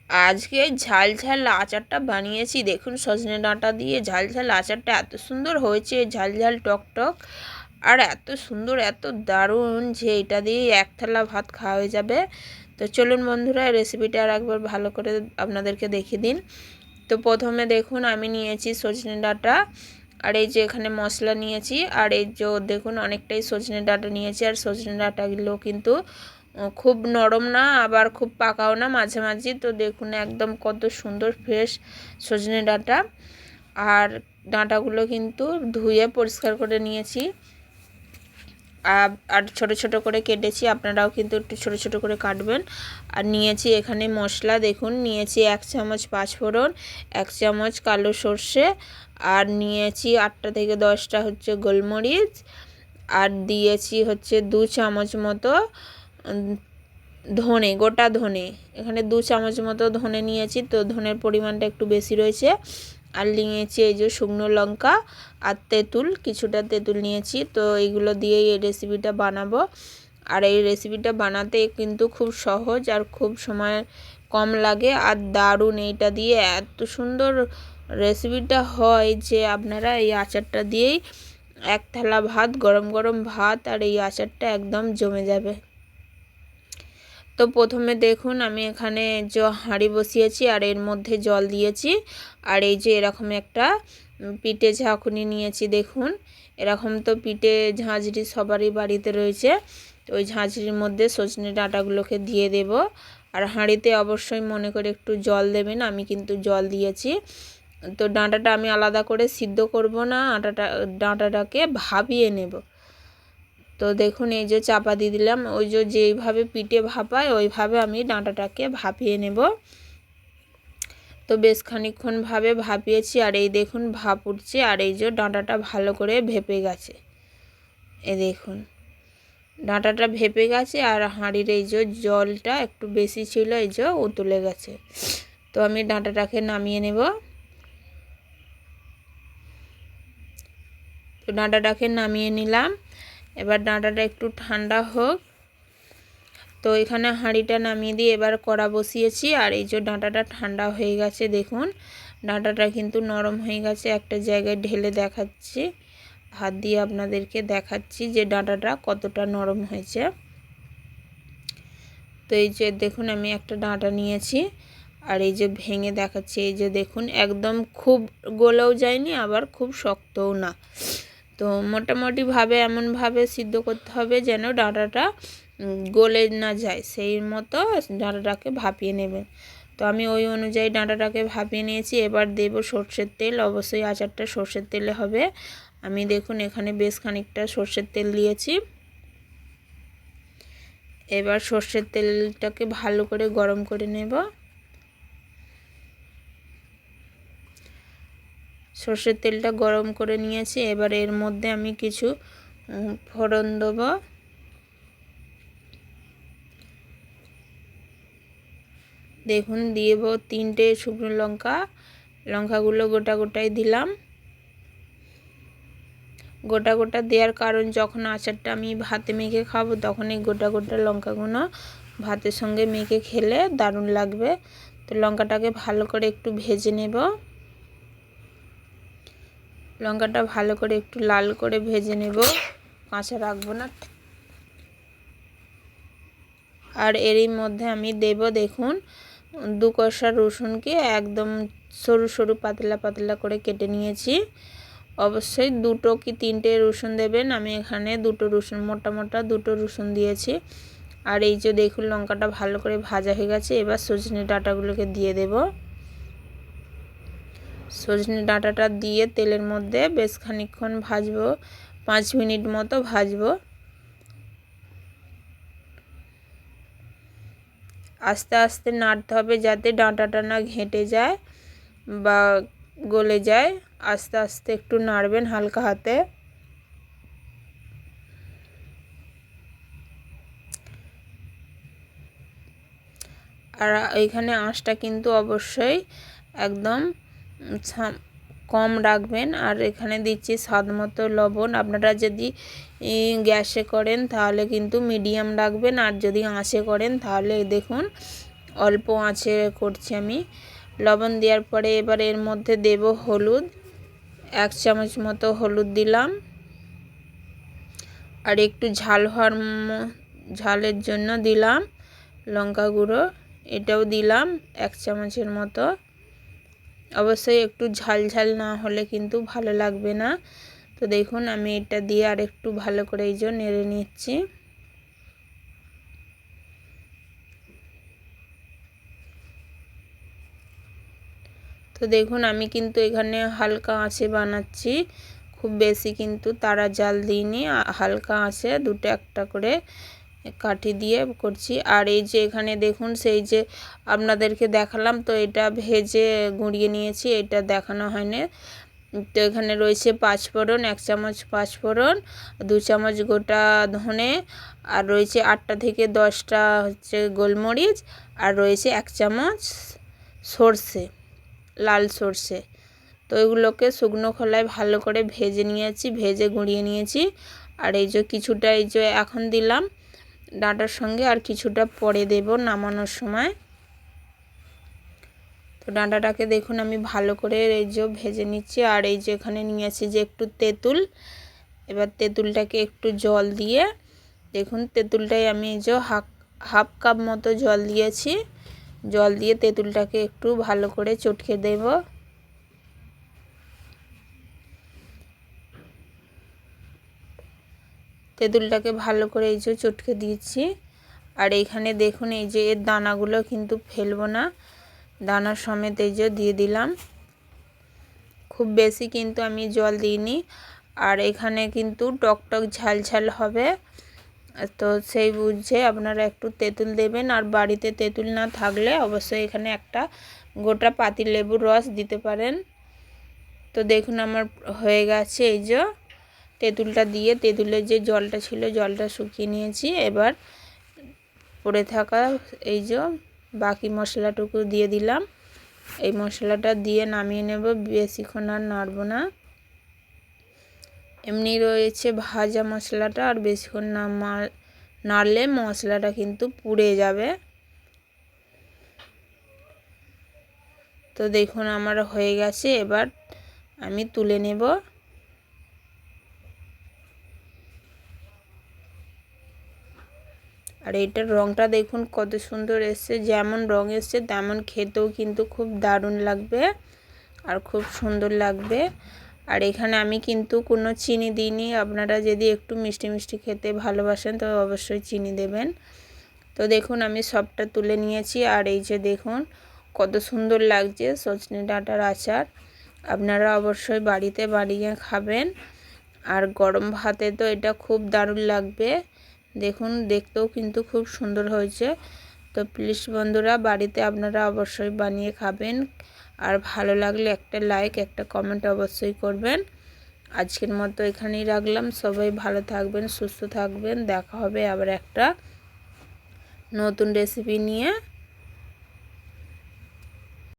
আজকে ঝাল ঝাল আচারটা বানিয়েছি দেখুন, সজনে ডাঁটা দিয়ে ঝাল ঝাল আচারটা এত সুন্দর হয়েছে, ঝাল ঝাল টক টক আর এত সুন্দর এত দারুণ যে এটা দিয়ে এক থালা ভাত খাওয়া হয়ে যাবে। তো চলুন বন্ধুরা, রেসিপিটা আর একবার ভালো করে আপনাদেরকে দেখিয়ে দিন। তো প্রথমে দেখুন আমি নিয়েছি সজনে ডাঁটা, আর এই যে এখানে মশলা নিয়েছি, আর এই যে দেখুন অনেকটাই সজনে ডাঁটা নিয়েছি। আর সজনে ডাঁটাগুলো কিন্তু খুব নরম না আবার খুব পাকাও না, মাঝামাঝি। তো দেখুন একদম কত সুন্দর ফ্রেশ সজনে ডাঁটা। আর ডাঁটাগুলো কিন্তু ধুয়ে পরিষ্কার করে নিয়েছি আর ছোট ছোট করে কেটেছি, আপনারাও কিন্তু একটু ছোট ছোট করে কাটবেন। আর নিয়েছি এখানে মশলা, দেখুন নিয়েছি 1 চামচ পাঁচফোড়ন, 1 চামচ কালো সর্ষে, আর নিয়েছি 8টা থেকে 10টা হচ্ছে গোলমরিচ, আর দিয়েছি হচ্ছে 2 চামচ মতো ধনে, গোটা ধনে। এখানে 2 চামচ মতো ধনে নিয়েছি, তো ধনের পরিমাণটা একটু বেশি রয়েছে। আর নিয়েছি এই যে শুকনো লঙ্কা আর তেঁতুল, কিছুটা তেঁতুল নিয়েছি। তো এইগুলো দিয়েই এই রেসিপিটা বানাবো। আর এই রেসিপিটা বানাতে কিন্তু খুব সহজ আর খুব সময় কম লাগে আর দারুণ। এইটা দিয়ে এত সুন্দর রেসিপিটা হয় যে আপনারা এই আচারটা দিয়েই এক থালা ভাত, গরম গরম ভাত আর এই আচারটা একদম জমে যাবে। তো প্রথমে দেখুন আমি এখানে যে হাঁড়ি বসিয়েছি আর এর মধ্যে জল দিয়েছি। আর এই যে এরকম একটা পিঠে ঝাঁকুনি নিয়েছি, দেখুন এরকম তো পিঠে ঝাঁঝরি সবারই বাড়িতে রয়েছে। তো ওই ঝাঁঝরির মধ্যে সজনে ডাঁটাগুলোকে দিয়ে দেব। আর হাঁড়িতে অবশ্যই মনে করে একটু জল দেবেন, আমি কিন্তু জল দিয়েছি। তো ডাঁটাটা আমি আলাদা করে সিদ্ধ করব না, ডাঁটাটাকে ভাপিয়ে নেব। তো দেখুন এই যে চাপা দিয়ে দিলাম, ওই যে যেইভাবে পিঠে ভাপায় ওইভাবে আমি ডাঁটাটাকে ভাপিয়ে নেব। তো বেশ খানিকক্ষণ ভাপিয়েছি, আর এই দেখুন ভাপ উঠছে, আর এই যে ডাঁটাটা ভালো করে ভেপে গেছে। এই দেখুন ডাঁটাটা ভেপে গেছে, আর হাঁড়ির এই যে জলটা একটু বেশি ছিল, এই যে উতলে গেছে। তো আমি ডাঁটাটাকে নামিয়ে নেব। তো ডাঁটাটাকে নামিয়ে নিলাম। এবার ডাঁটাটা একটু ঠান্ডা হোক। তো এখানে হাঁড়িটা নামিয়ে দিয়ে এবার কড়া বসিয়েছি, আর এই যে ডাঁটাটা ঠান্ডা হয়ে গেছে, দেখুন ডাঁটাটা কিন্তু নরম হয়ে গেছে। একটা জায়গায় ঢেলে দেখাচ্ছি, হাত দিয়ে আপনাদেরকে দেখাচ্ছি যে ডাঁটাটা কতটা নরম হয়েছে। তো এই যে দেখুন আমি একটা ডাঁটা নিয়েছি, আর এই যে ভেঙে দেখাচ্ছি, এই যে দেখুন একদম খুব গলেও যায়নি আবার খুব শক্তও না। তো মোটামুটিভাবে এমনভাবে সিদ্ধ করতে হবে যেন ডাঁটাটা গলে না যায়, সেই মতো ডাঁটাটাকে ভাপিয়ে নেবেন। তো আমি ওই অনুযায়ী ডাঁটাটাকে ভাপিয়ে নিয়েছি। এবার দেব সর্ষের তেল, অবশ্যই আচারটা সর্ষের তেলে হবে। আমি দেখুন এখানে বেশ খানিকটা সর্ষের তেল দিয়েছি। এবার সর্ষের তেলটাকে ভালো করে গরম করে নেব। সর্ষের তেলটা গরম করে নিয়েছি। এবার এর মধ্যে আমি কিছু ফোড়ন দেব। দেখুন দিব 3টে শুকনো লঙ্কা, লঙ্কাগুলো গোটা গোটাই দিলাম। গোটা গোটা দেওয়ার কারণ যখন আচারটা আমি ভাতে মেখে খাবো তখন এই গোটা গোটা লঙ্কাগুলো ভাতের সঙ্গে মেখে খেলে দারুণ লাগবে। তো লঙ্কাটাকে ভালো করে একটু ভেজে নেব। লঙ্কাটা ভালো করে একটু লাল করে ভেজে নেব, কাঁচা রাখবো না। আর এরই মধ্যে আমি দেব দেখুন 2 কোয়া রসুনকে একদম সরু সরু পাতলা পাতলা করে কেটে নিয়েছি। অবশ্যই 2টো কি 3টে রসুন দেবেন, আমি এখানে 2টো রসুন, মোটা মোটা 2টো রসুন দিয়েছি। আর এই যে দেখুন লঙ্কাটা ভালো করে ভাজা হয়ে গেছে। এবার সজনে ডাঁটাগুলোকে দিয়ে দেব। সজনে ডাঁটাটা দিয়ে তেলের মধ্যে বেশ খানিকক্ষণ ভাজবো, 5 মিনিট মতো ভাজবো। আস্তে আস্তে নাড়তে হবে যাতে ডাঁটাটা না ঘেঁটে যায় বা গলে যায়। আস্তে আস্তে একটু নাড়বেন হালকা হাতে। আর এইখানে আঁচটা কিন্তু অবশ্যই একদম কম রাখবেন। আর এখানে দিচ্ছি স্বাদ মতো লবণ। আপনারা যদি গ্যাসে করেন তাহলে কিন্তু মিডিয়াম রাখবেন, আর যদি আঁচে করেন তাহলে দেখুন অল্প আঁচে করছি আমি। লবণ দেওয়ার পরে এবার এর মধ্যে দেব হলুদ, 1 চামচ মতো হলুদ দিলাম। আর একটু ঝালের জন্য দিলাম লঙ্কা গুঁড়ো, এটাও দিলাম 1 চামচের মতো। অবশ্যই একটু ঝাল ঝাল না হলে কিন্তু ভালো লাগবে না। তো দেখুন আমি এটা দিয়ে আর একটু ভালো করে এই যে নেড়ে নিচ্ছি। তো দেখুন আমি কিন্তু এখানে হালকা আঁচে বানাচ্ছি, খুব বেশি কিন্তু তারা জাল দিইনি, হালকা আঁচে দুটো একটা করে কাঠি দিয়ে করছি। আর এই যে এখানে দেখুন সেই যে আপনাদেরকে দেখালাম, তো এটা ভেজে গুঁড়িয়ে নিয়েছি, এটা দেখানো হয়নি। তো এখানে রয়েছে 5 ফোড়ন, 1 চামচ 5 ফোড়ন, 2 চামচ গোটা ধনে, আর রয়েছে 8টা থেকে 10টা হচ্ছে গোলমরিচ, আর রয়েছে 1 চামচ সর্ষে, লাল সর্ষে। তো এগুলোকে শুকনো খোলায় ভালো করে ভেজে নিয়েছি, ভেজে গুঁড়িয়ে নিয়েছি। আর এই যে কিছুটা এই যে এখন দিলাম ডাঁটার সঙ্গে, আর কিছুটা পরে দেব নামানোর সময়। তো ডাঁটাটাকে দেখুন আমি ভালো করে এই যে ভেজে নিচ্ছি। আর এই যে এখানে নিয়েছি যে একটু তেঁতুল, এবার তেঁতুলটাকে একটু জল দিয়ে, দেখুন তেঁতুলটাই আমি এই যে হাফ কাপ মতো জল দিয়েছি, জল দিয়ে তেঁতুলটাকে একটু ভালো করে চটকে দেব। তেঁতুলটাকে ভালো করে এই যে চটকে দিয়েছি। আর এইখানে দেখুন এই যে এর দানাগুলো কিন্তু ফেলবো না, দানা সমেত এই যে দিয়ে দিলাম। খুব বেশি কিন্তু আমি জল দিইনি। আর এখানে কিন্তু টকটক ঝাল ঝাল হবে, তো সেই বুঝে আপনারা একটু তেঁতুল দেবেন। আর বাড়িতে তেঁতুল না থাকলে অবশ্যই এখানে একটা গোটা পাতিলেবুর রস দিতে পারেন। তো দেখুন আমার হয়ে গেছে এই যে তেঁতুলটা দিয়ে, তেঁতুলের যে জলটা ছিল জলটা শুকিয়ে নিয়েছি। এবার পড়ে থাকা এই যে বাকি মশলাটুকু দিয়ে দিলাম, এই মশলাটা দিয়ে নামিয়ে নেব, বেশিক্ষণ আর নাড়ব না। এমনি রয়েছে ভাজা মশলাটা, আর বেশিক্ষণ নাড়লে মশলাটা কিন্তু পুড়ে যাবে। তো দেখুন আমার হয়ে গেছে, এবার আমি তুলে নেব। আর এটার রঙটা দেখুন কত সুন্দর এসছে, যেমন রঙ এসছে তেমন খেতেও কিন্তু খুব দারুণ লাগবে আর খুব সুন্দর লাগবে। আর এখানে আমি কিন্তু কোনো চিনি দিইনি, আপনারা যদি একটু মিষ্টি মিষ্টি খেতে ভালোবাসেন তো অবশ্যই চিনি দেবেন। তো দেখুন আমি সবটা তুলে নিয়েছি। আর এই যে দেখুন কত সুন্দর লাগছে সজনে ডাঁটার আচার, আপনারা অবশ্যই বাড়িতে বানিয়ে খাবেন। আর গরম ভাতে তো এটা খুব দারুণ লাগবে, দেখুন দেখতেও কিন্তু খুব সুন্দর হয়েছে। তো প্লিজ বন্ধুরা বাড়িতে আপনারা অবশ্যই বানিয়ে খাবেন। আর ভালো লাগলে একটা লাইক একটা কমেন্ট অবশ্যই করবেন। আজকের মতো এখানেই রাখলাম, সবাই ভালো থাকবেন, সুস্থ থাকবেন, দেখা হবে আবার একটা নতুন রেসিপি নিয়ে।